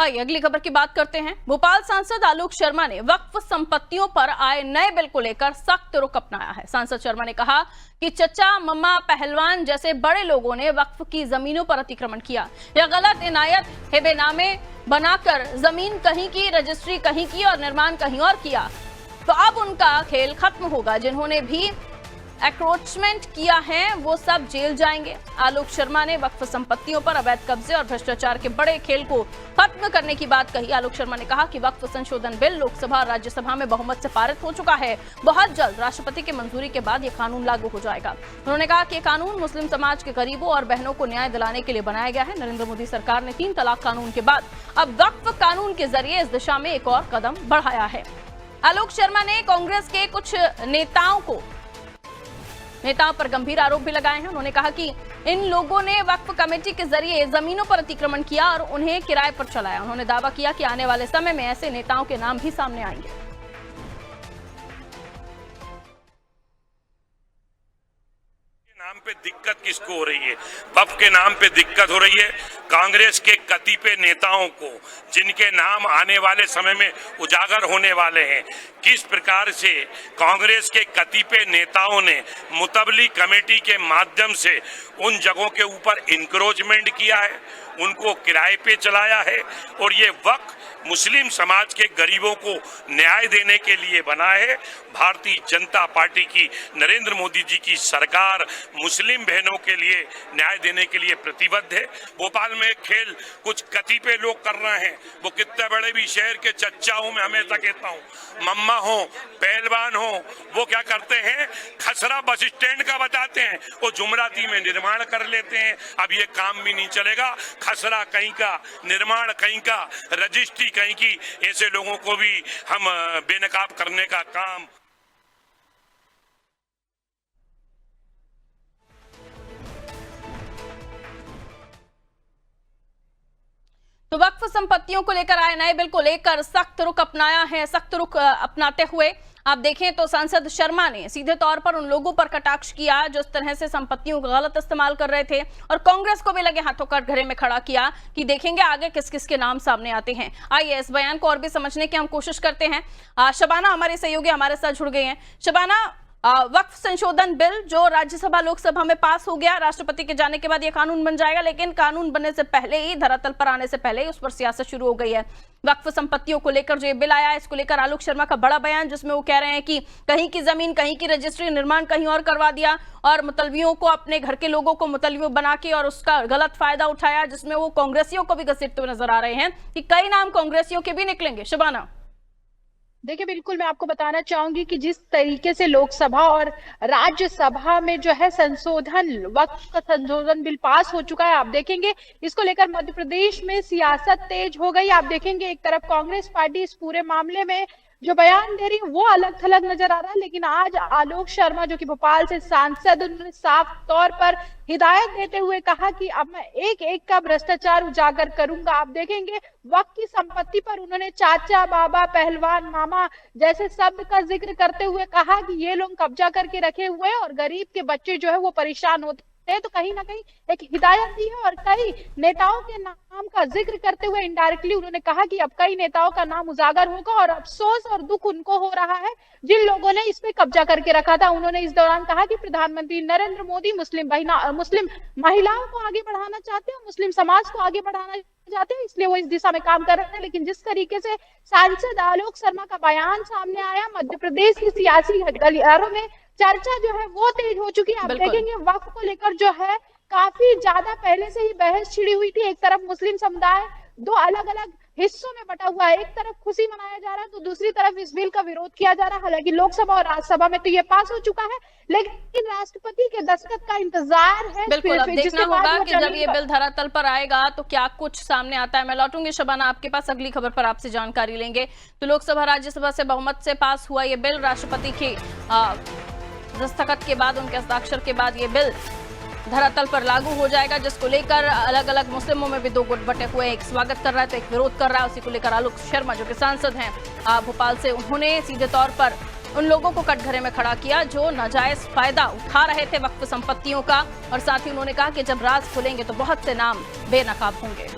आइए अगली खबर की बात करते हैं। भोपाल सांसद आलोक शर्मा ने वक्फ संपत्तियों पर आए नए बिल को लेकर सख्त रुख अपनाया है। सांसद शर्मा ने कहा कि चचा मम्मा पहलवान जैसे बड़े लोगों ने वक्फ की जमीनों पर अतिक्रमण किया। यह गलत इनायत हिब्बेनामे बनाकर जमीन कहीं की, रजिस्ट्री कहीं की और निर्माण कहीं और किया, तो अब उनका खेल खत्म होगा। जिन्होंने भी एक्रोचमेंट किया है वो सब जेल जाएंगे। आलोक शर्मा ने वक्फ संपत्तियों पर अवैध कब्जे और भ्रष्टाचार के बड़े खेल को खत्म करने की बात कही। आलोक शर्मा ने कहा कि वक्फ संशोधन बिल लोकसभा और राज्यसभा में बहुमत से पारित हो चुका है। बहुत जल्द राष्ट्रपति की मंजूरी के बाद यह कानून लागू हो जाएगा। उन्होंने कहा कि यह कानून मुस्लिम समाज के गरीबों और बहनों को न्याय दिलाने के लिए बनाया गया है। नरेंद्र मोदी सरकार ने 3 तलाक कानून के बाद अब वक्फ कानून के जरिए इस दिशा में एक और कदम बढ़ाया है। आलोक शर्मा ने कांग्रेस के कुछ नेताओं पर गंभीर आरोप भी लगाए हैं। उन्होंने कहा कि इन लोगों ने वक्फ कमेटी के जरिए जमीनों पर अतिक्रमण किया और उन्हें किराए पर चलाया। उन्होंने दावा किया कि आने वाले समय में ऐसे नेताओं के नाम भी सामने आएंगे। नाम पे दिक्कत किसको हो रही है? वक्फ के नाम पे दिक्कत हो रही है कांग्रेस के कतिपय नेताओं को, जिनके नाम आने वाले समय में उजागर होने वाले हैं। किस प्रकार से कांग्रेस के कतिपय नेताओं ने मुतवली कमेटी के माध्यम से उन जगहों के ऊपर इंक्रोचमेंट किया है, उनको किराए पे चलाया है, और ये वक्फ मुस्लिम समाज के गरीबों को न्याय देने के लिए बना है। भारतीय जनता पार्टी की, नरेंद्र मोदी जी की सरकार मुस्लिम बहनों के लिए न्याय देने के लिए प्रतिबद्ध है। भोपाल में खेल कुछ कतिपय लोग कर रहे हैं, वो कितने बड़े भी शहर के चच्चा हो, मैं हमेशा कहता हूँ, मम्मा हो, पहलवान हो, वो क्या करते हैं, खसरा बस स्टैंड का बताते हैं, वो जुमराती में निर्माण कर लेते हैं। अब ये काम भी नहीं चलेगा। खसरा कहीं का, निर्माण कहीं का, रजिस्ट्री कहीं की, ऐसे लोगों को भी हम बेनकाब करने का काम। तो वक्फ संपत्तियों को लेकर आए नए बिल को लेकर सख्त रुख अपनाया है। सख्त रुख अपनाते हुए आप देखें तो सांसद शर्मा ने सीधे तौर पर उन लोगों पर कटाक्ष किया जो इस तरह से संपत्तियों का गलत इस्तेमाल कर रहे थे, और कांग्रेस को भी लगे हाथों कटघरे में खड़ा किया कि देखेंगे आगे किस किस के नाम सामने आते हैं। आइए इस बयान को और भी समझने की हम कोशिश करते हैं। शबाना हमारे सहयोगी हमारे साथ जुड़ गए हैं। शबाना, वक्फ संशोधन बिल जो राज्यसभा लोकसभा में पास हो गया, राष्ट्रपति के जाने के बाद यह कानून बन जाएगा, लेकिन कानून बनने से पहले ही, धरातल पर आने से पहले ही उस पर सियासत शुरू हो गई है। वक्फ संपत्तियों को लेकर जो ये बिल आया है, इसको लेकर आलोक शर्मा का बड़ा बयान, जिसमें वो कह रहे हैं कि कहीं की जमीन कहीं की रजिस्ट्री, निर्माण कहीं और करवा दिया और मुतलवियों को, अपने घर के लोगों को मुतलवी बना के और उसका गलत फायदा उठाया, जिसमें वो कांग्रेसियों को भी घसीटते हुए नजर आ रहे हैं कि कई नाम कांग्रेसियों के भी निकलेंगे। शबाना, देखिए, बिल्कुल मैं आपको बताना चाहूंगी कि जिस तरीके से लोकसभा और राज्यसभा में जो है वक्फ का संशोधन बिल पास हो चुका है, आप देखेंगे इसको लेकर मध्य प्रदेश में सियासत तेज हो गई। आप देखेंगे एक तरफ कांग्रेस पार्टी इस पूरे मामले में जो बयान दे रही है वो अलग थलग नजर आ रहा है, लेकिन आज आलोक शर्मा जो कि भोपाल से सांसद, उन्होंने साफ तौर पर हिदायत देते हुए कहा कि अब मैं एक एक का भ्रष्टाचार उजागर करूंगा। आप देखेंगे वक्त की संपत्ति पर उन्होंने चाचा, बाबा, पहलवान, मामा जैसे शब्द का जिक्र करते हुए कहा कि ये लोग कब्जा करके रखे हुए हैं और गरीब के बच्चे जो है वो परेशान होते हैं। तो कहीं ना कहीं एक हिदायत दी है, और कई नेताओं के नाम का जिक्र करते हुए इनडायरेक्टली उन्होंने कहा कि अब कई नेताओं का नाम उजागर होगा और अफसोस और दुख उनको हो रहा है जिन लोगों ने इस पे कब्जा करके रखा था। उन्होंने इस दौरान कहा कि प्रधानमंत्री नरेंद्र मोदी मुस्लिम महिलाओं को आगे बढ़ाना चाहते हैं, मुस्लिम समाज को आगे बढ़ाना चाहते हैं, इसलिए वो इस दिशा में काम कर रहे हैं। लेकिन जिस तरीके से सांसद आलोक शर्मा का बयान सामने आया, मध्य प्रदेश की सियासी गलियारों में चर्चा जो है वो तेज हो चुकी है। आप देखेंगे वक्फ को लेकर जो है काफी ज्यादा पहले से ही बहस छिड़ी हुई थी। एक तरफ मुस्लिम समुदाय दो अलग अलग हिस्सों में बटा हुआ है, एक तरफ खुशी मनाया जा रहा है तो दूसरी तरफ इस बिल का विरोध किया जा रहा है। हालांकि लोकसभा और राज्यसभा में तो ये पास हो चुका है, लेकिन राष्ट्रपति के दस्तखत का इंतजार है। बिल्कुल, अब देखना होगा कि जब ये बिल धरातल पर आएगा तो क्या कुछ सामने आता है। मैं लौटूंगी शबाना आपके पास, अगली खबर पर आपसे जानकारी लेंगे। तो लोकसभा राज्यसभा से बहुमत से पास हुआ ये बिल, राष्ट्रपति के दस्तखत के बाद, उनके हस्ताक्षर के बाद ये बिल धरातल पर लागू हो जाएगा, जिसको लेकर अलग अलग मुस्लिमों में भी दो गुट बटे हुए, एक स्वागत कर रहा है तो एक विरोध कर रहा है। उसी को लेकर आलोक शर्मा जो कि सांसद हैं भोपाल से, उन्होंने सीधे तौर पर उन लोगों को कटघरे में खड़ा किया जो नाजायज फायदा उठा रहे थे वक्फ संपत्तियों का, और साथ ही उन्होंने कहा कि जब राज खुलेंगे तो बहुत से नाम बेनकाब होंगे।